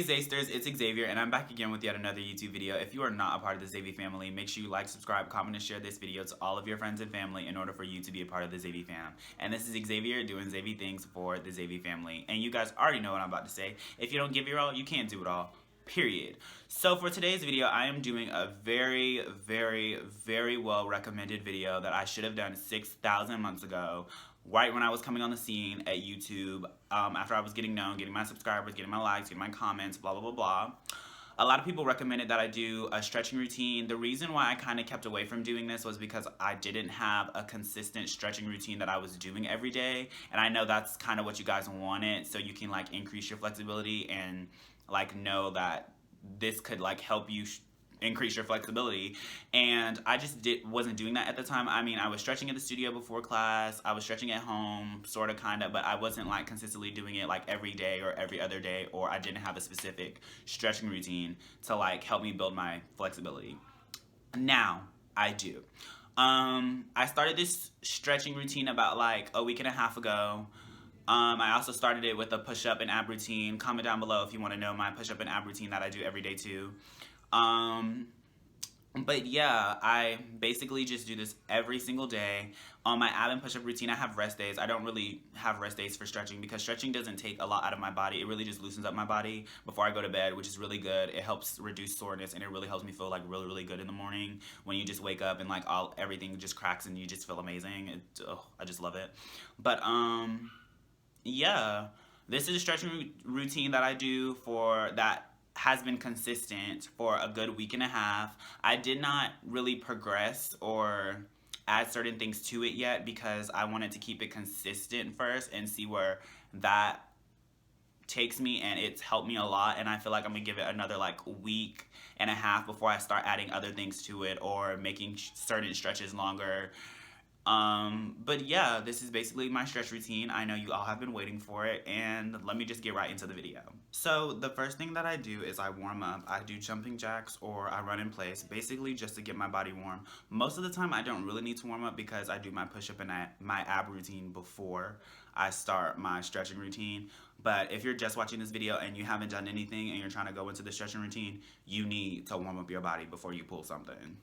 Hey Zaysters, it's Xavier, and I'm back again with yet another YouTube video. If you are not a part of the Xavier family, make sure you like, subscribe, comment, and share this video to all of your friends and family in order for you to be a part of the Xavier fam. And this is Xavier doing Xavier things for the Xavier family. And you guys already know what I'm about to say. If you don't give your all, you can't do it all. Period. So for today's video, I am doing a very, very well recommended video that I should have done 6,000 months ago, right when I was coming on the scene at YouTube, after I was getting known, getting my subscribers, getting my likes, getting my comments, blah, blah, blah, blah. A lot of people recommended that I do a stretching routine. The reason why I kind of kept away from doing this was because I didn't have a consistent stretching routine that I was doing every day. And I know that's kind of what you guys wanted, so you can like increase your flexibility and like know that this could like help you increase your flexibility. And I just wasn't doing that at the time. I mean, I was stretching at the studio before class, I was stretching at home, sort of, kind of, but I wasn't like consistently doing it like every day or every other day, or I didn't have a specific stretching routine to like help me build my flexibility. Now I do. I started this stretching routine about like a week and a half ago. I also started it with a push-up and ab routine. Comment down below if you want to know my push-up and ab routine that I do every day too. But yeah, I basically just do this every single day. On my ab and push-up routine, I have rest days. I don't really have rest days for stretching because stretching doesn't take a lot out of my body. It really just loosens up my body before I go to bed, which is really good. It helps reduce soreness, and it really helps me feel like really good in the morning when you just wake up and like everything just cracks and you just feel amazing. I just love it. But yeah, this is a stretching routine that I do that has been consistent for a good week and a half. I did not really progress or add certain things to it yet because I wanted to keep it consistent first and see where that takes me, and it's helped me a lot, and I feel like I'm gonna give it another like week and a half before I start adding other things to it or making certain stretches longer. But yeah, this is basically my stretch routine. I know you all have been waiting for it, and let me just get right into the video. So the first thing that I do is I warm up. I do jumping jacks or I run in place, basically just to get my body warm. Most of the time I don't really need to warm up because I do my push-up and my ab routine before I start my stretching routine. But if you're just watching this video and you haven't done anything and you're trying to go into the stretching routine, you need to warm up your body before you pull something.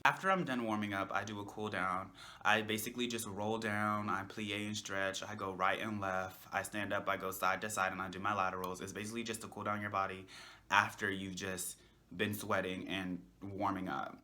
After I'm done warming up, I do a cool down. I basically just roll down, I plie and stretch, I go right and left, I stand up, I go side to side, and I do my laterals. It's basically just to cool down your body after you've just been sweating and warming up.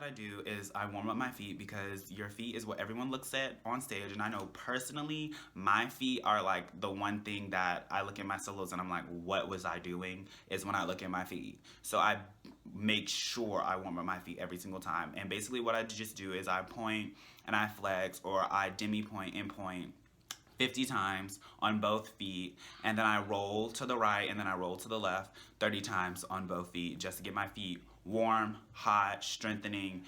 I do is I warm up my feet because your feet is what everyone looks at on stage, and I know personally my feet are like the one thing that I look at my solos and I'm like, what was I doing, is when I look at my feet. So I make sure I warm up my feet every single time, and basically what I just do is I point and I flex, or I demi point and point 50 times on both feet, and then I roll to the right and then I roll to the left 30 times on both feet, just to get my feet warm, hot, strengthening,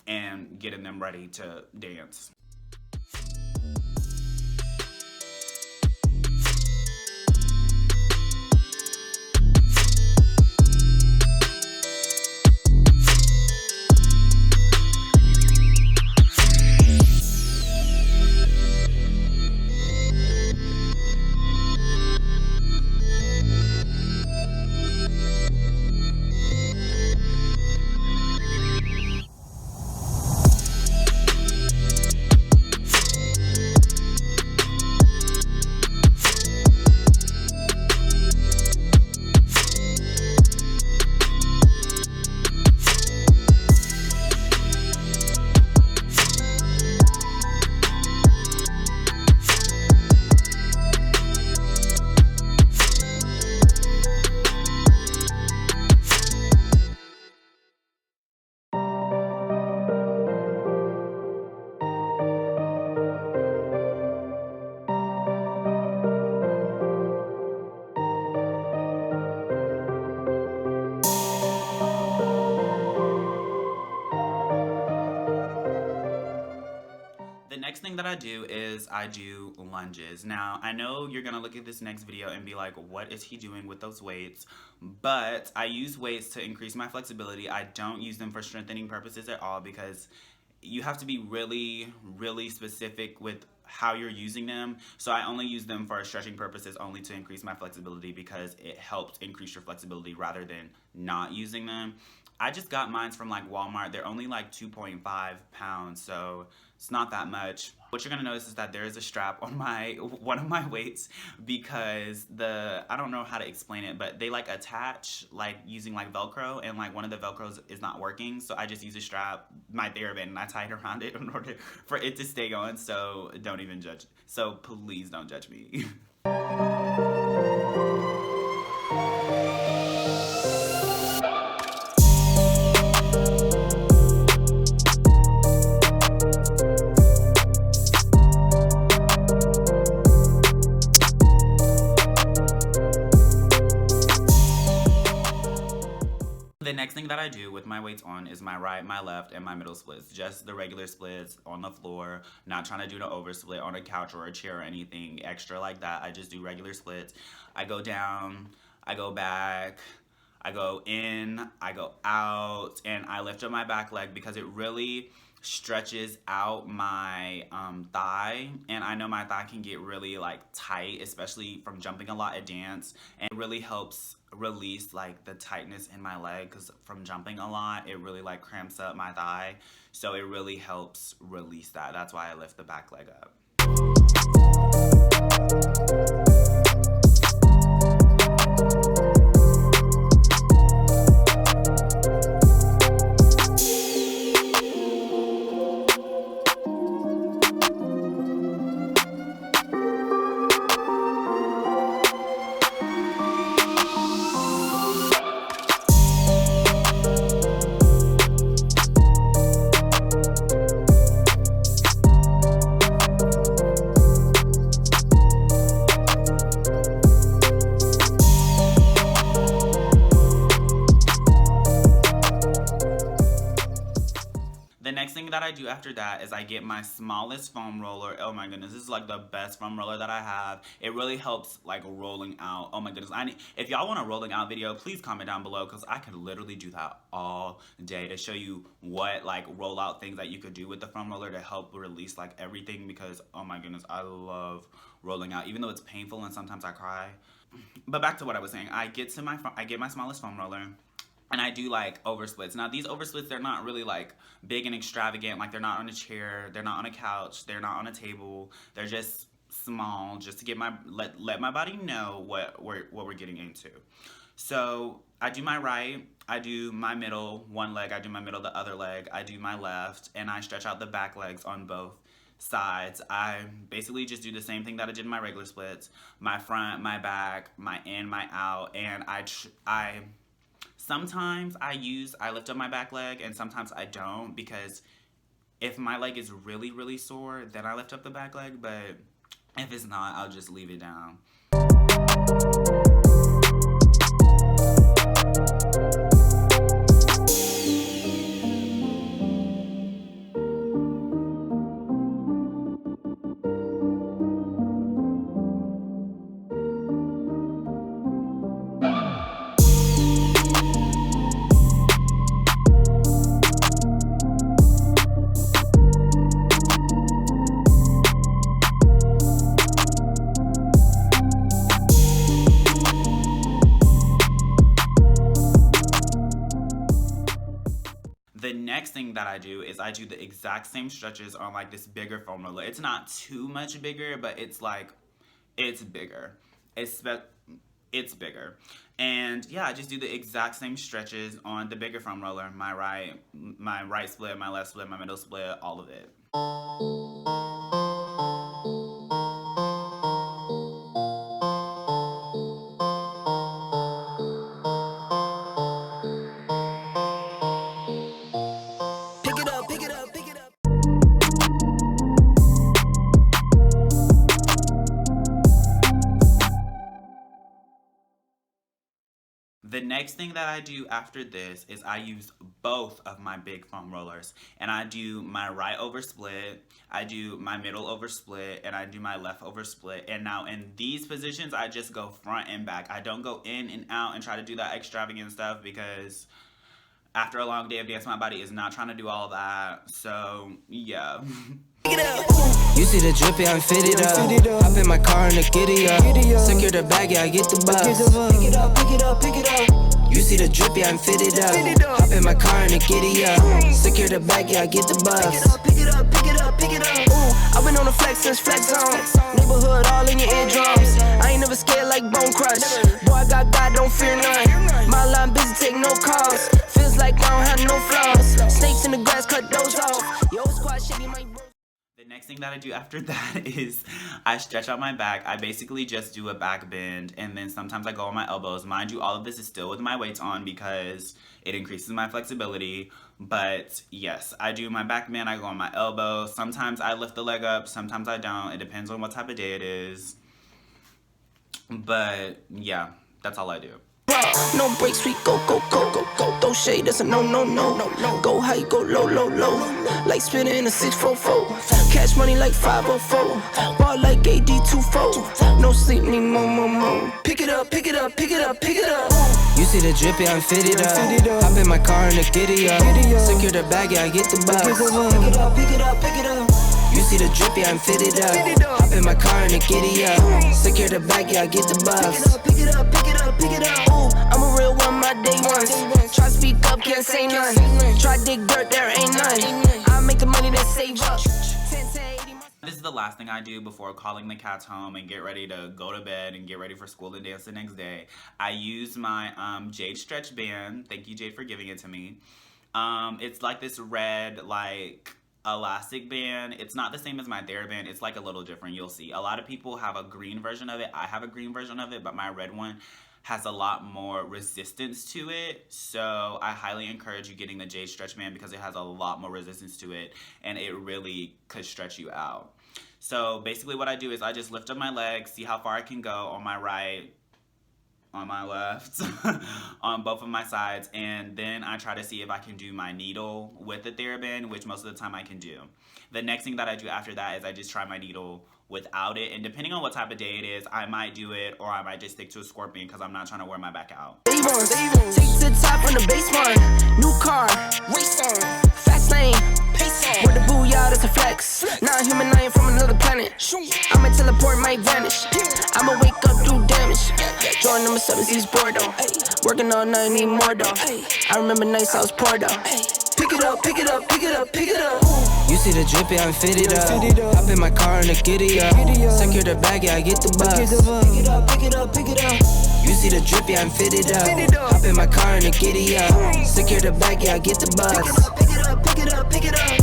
and getting them ready to dance. next thing that I do is I do lunges. Now, I know you're gonna look at this next video and be like, what is he doing with those weights? But I use weights to increase my flexibility. I don't use them for strengthening purposes at all, because you have to be really, really specific with how you're using them. So I only use them for stretching purposes, only to increase my flexibility, because it helps increase your flexibility rather than not using them. I just got mine from like Walmart. They're only like 2.5 pounds, so it's not that much. What you're gonna notice is that there is a strap on one of my weights, because I don't know how to explain it, but they like attach like using like Velcro, and like one of the Velcros is not working, so I just use a strap, my TheraBand, and I tie it around it in order for it to stay on. So don't even judge. So please don't judge me. The next thing that I do with my weights on is my right, my left, and my middle splits. Just the regular splits on the floor, not trying to do the oversplit on a couch or a chair or anything extra like that. I just do regular splits. I go down, I go back, I go in, I go out, and I lift up my back leg, because it really stretches out my thigh, and I know my thigh can get really like tight, especially from jumping a lot at dance, and it really helps release like the tightness in my leg, because from jumping a lot it really like cramps up my thigh, so it really helps release that. That's why I lift the back leg up. The next thing that I do after that is I get my smallest foam roller. Oh my goodness, this is like the best foam roller that I have. It really helps like rolling out. Oh my goodness, if y'all want a rolling out video, please comment down below, because I could literally do that all day to show you what like roll out things that you could do with the foam roller to help release like everything, because oh my goodness, I love rolling out, even though it's painful and sometimes I cry. But back to what I was saying, I get my smallest foam roller, and I do like oversplits. Now these oversplits, they're not really like big and extravagant. Like they're not on a chair, they're not on a couch, they're not on a table. They're just small, just to get let my body know what we're getting into. So I do my right, I do my middle, one leg, I do my middle, the other leg, I do my left, and I stretch out the back legs on both sides. I basically just do the same thing that I did in my regular splits. My front, my back, my in, my out, and sometimes I lift up my back leg, and sometimes I don't, because if my leg is really, really sore, then I lift up the back leg, but if it's not, I'll just leave it down. The next thing that I do is I do the exact same stretches on like this bigger foam roller. It's not too much bigger, but it's like, it's bigger. It's bigger. And yeah, I just do the exact same stretches on the bigger foam roller. My right split, my left split, my middle split, all of it. The next next thing that I do after this is I use both of my big foam rollers, and I do my right over split, I do my middle over split, and I do my left over split. And now in these positions, I just go front and back. I don't go in and out and try to do that extravagant stuff, because after a long day of dance, my body is not trying to do all of that. So yeah. You see the drippy, I'm fitted up. Hop in my car and the giddy up. Secure the bag, yeah, I get the bus. Pick it up, pick it up, pick it up. You see the drippy, I'm fitted up. Hop in my car and the giddy up. Secure the bag, yeah, I get the bus. Pick it up, pick it up, pick it up. Ooh, I've been on the flex since flex zone. Neighborhood all in your eardrums. I ain't never scared like Bone Crush. Boy, I got God, don't fear none. My line busy, take no calls. Feels like I don't have no flaws. Snakes in the grass, cut those off. Yo, squad shit, you might. The next thing that I do after that is I stretch out my back. I basically just do a back bend, and then sometimes I go on my elbows. Mind you, all of this is still with my weights on because it increases my flexibility. But yes, I do my back bend. I go on my elbow. Sometimes I lift the leg up. Sometimes I don't. It depends on what type of day it is. But yeah, that's all I do. No breaks, we go, go, go, go, go. Throw shade, that's a no, no, no, no, no. Go high, go low, low, low. Like spinning in a 644. Cash money like 504. Ball like AD24. No sleep, need more, more, more. Pick it up, pick it up, pick it up, pick it up. You see the drippy, I'm fitted up. Hop in my car and the giddy up. Secure the bag, yeah, I get the bus. Pick it up, pick it up, pick it up. You see the drippy, I'm fitted up. Hop in my car and the giddy up. Secure the bag, yeah, I get the bus. Pick it up, pick it up, pick it up. Ooh, I'm a real one, my day ones. Try to speak up, can't say none. Try dig dirt, there ain't none. I make the money that save up. This is the last thing I do before calling the cats home and get ready to go to bed and get ready for school and dance the next day. I use my Jade stretch band. Thank you, Jade, for giving it to me. It's like this red, like, elastic band. It's not the same as my TheraBand. It's like a little different. You'll see. A lot of people have a green version of it. I have a green version of it, but my red one has a lot more resistance to it. So I highly encourage you getting the Jade stretch band because it has a lot more resistance to it, and it really could stretch you out. So basically what I do is I just lift up my legs, see how far I can go on my right, on my left, on both of my sides, and then I try to see if I can do my needle with the TheraBand, which most of the time I can do. The next thing that I do after that is I just try my needle without it, and depending on what type of day it is, I might do it or I might just stick to a scorpion because I'm not trying to wear my back out. Take to the top on the baseline. New car, race on, fast lane, pace on. With the booyah, that's a flex. Not human, I am from another planet. I'ma teleport, might vanish. I'ma wake up, do damage. Jordan number 7, East Bordeaux. Working all night, need more though. I remember nights I was poor though. Pick it up, pick it up, pick it up, pick it up. You see the drippy, I'm fitted up. Hop in my car and the giddy up. Secure the bag, yeah, I get the bus. Pick it up, pick it up, pick it up. You see the drippy, I'm fitted up. Hop in my car and the giddy up. Secure the bag, yeah, I get the bus. Pick it up, pick it up, pick it up.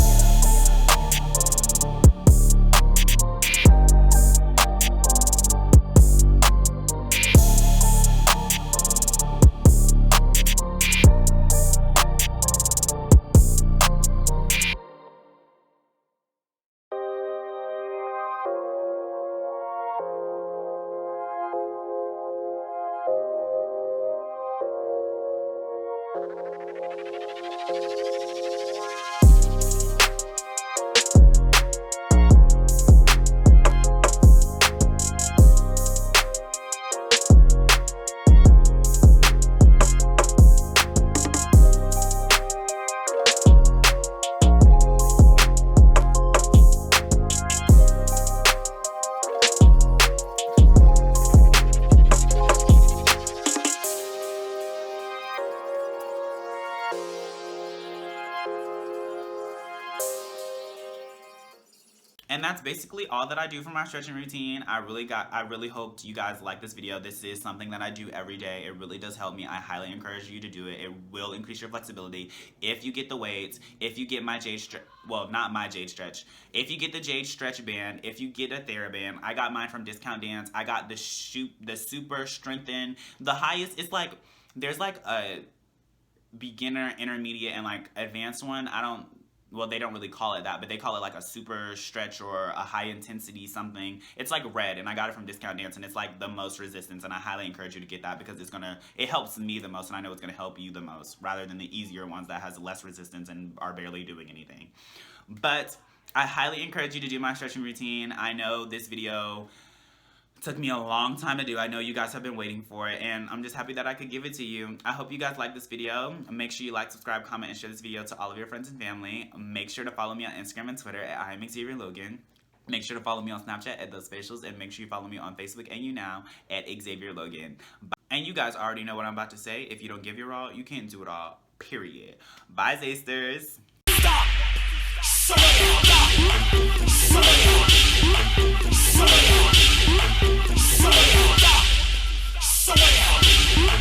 And that's basically all that I do for my stretching routine. I really hope you guys like this video. This is something that I do every day. It really does help me. I highly encourage you to do it. It will increase your flexibility if you get the weights, if you get my Jade stretch, well, not my Jade stretch. If you get the Jade stretch band, if you get a TheraBand. I got mine from Discount Dance. I got the super strengthened. The highest, it's like, there's like a beginner, intermediate, and like advanced one. I don't well, they don't really call it that, but they call it like a super stretch or a high intensity something. It's like red, and I got it from Discount Dance, and it's like the most resistance, and I highly encourage you to get that because it helps me the most, and I know it's gonna help you the most, rather than the easier ones that has less resistance and are barely doing anything. But I highly encourage you to do my stretching routine. I know this video took me a long time to do. I know you guys have been waiting for it, and I'm just happy that I could give it to you. I hope you guys like this video. Make sure you like, subscribe, comment, and share this video to all of your friends and family. Make sure to follow me on Instagram and Twitter at IamXavierLogan. Make sure to follow me on Snapchat at thosefacials, and make sure you follow me on Facebook and YouNow at Xavier Logan. And you guys already know what I'm about to say. If you don't give your all, you can't do it all. Period. Bye, Zasters.